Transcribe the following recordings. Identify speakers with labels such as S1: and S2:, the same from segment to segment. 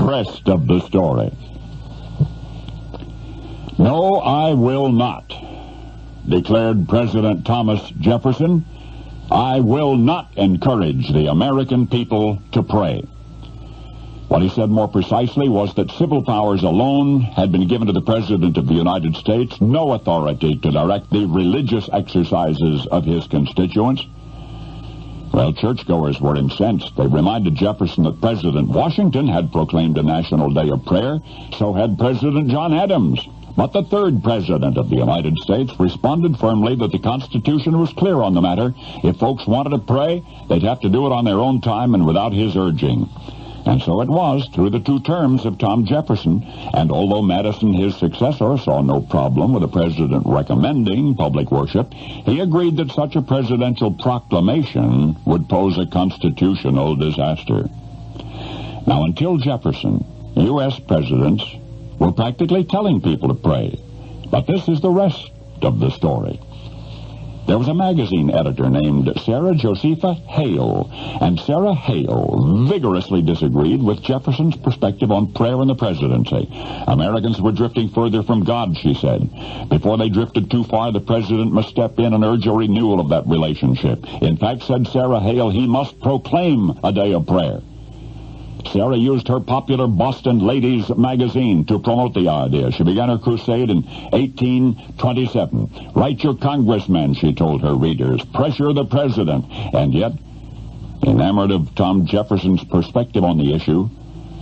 S1: rest of the story. No, I will not, declared President Thomas Jefferson. I will not encourage the American people to pray. What he said more precisely was that civil powers alone had been given to the President of the United States, no authority to direct the religious exercises of his constituents. Well, churchgoers were incensed. They reminded Jefferson that President Washington had proclaimed a national day of prayer, so had President John Adams. But the third president of the United States responded firmly that the Constitution was clear on the matter. If folks wanted to pray, they'd have to do it on their own time and without his urging. And so it was through the 2 terms of Tom Jefferson. And although Madison, his successor, saw no problem with the president recommending public worship, he agreed that such a presidential proclamation would pose a constitutional disaster. Now, until Jefferson, U.S. presidents were practically telling people to pray. But this is the rest of the story. There was a magazine editor named Sarah Josepha Hale, and Sarah Hale vigorously disagreed with Jefferson's perspective on prayer and the presidency. Americans were drifting further from God, she said. Before they drifted too far, the president must step in and urge a renewal of that relationship. In fact, said Sarah Hale, he must proclaim a day of prayer. Sarah used her popular Boston Ladies magazine to promote the idea. She began her crusade in 1827. Write your congressmen, she told her readers. Pressure the president. And yet, enamored of Tom Jefferson's perspective on the issue,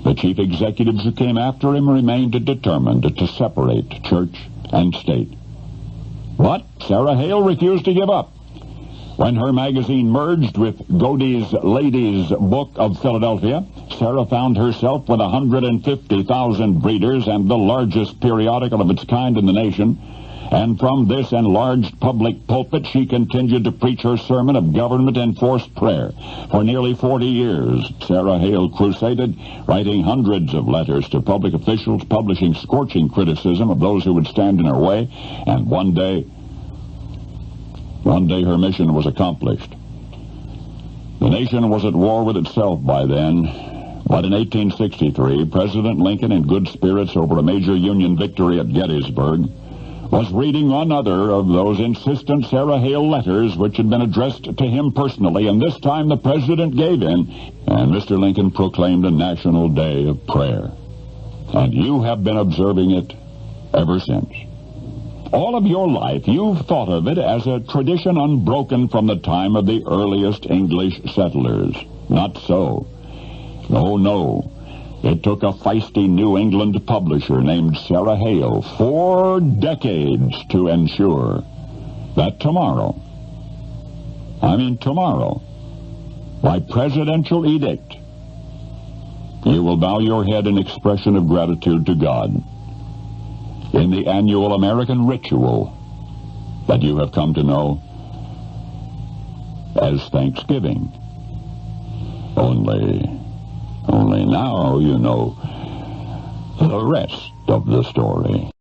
S1: the chief executives who came after him remained determined to separate church and state. But Sarah Hale refused to give up. When her magazine merged with Godey's Ladies Book of Philadelphia, Sarah found herself with 150,000 readers and the largest periodical of its kind in the nation. And from this enlarged public pulpit, she continued to preach her sermon of government-enforced prayer. For nearly 40 years, Sarah Hale crusaded, writing hundreds of letters to public officials, publishing scorching criticism of those who would stand in her way. And one day her mission was accomplished. The nation was at war with itself by then, but in 1863, President Lincoln, in good spirits over a major Union victory at Gettysburg, was reading another of those insistent Sarah Hale letters which had been addressed to him personally, and this time the president gave in, and Mr. Lincoln proclaimed a national day of prayer. And you have been observing it ever since. All of your life, you've thought of it as a tradition unbroken from the time of the earliest English settlers. Not so. Oh, no. It took a feisty New England publisher named Sarah Hale 4 decades to ensure that tomorrow, by presidential edict, you will bow your head in expression of gratitude to God in the annual American ritual that you have come to know as Thanksgiving. Only now you know the rest of the story.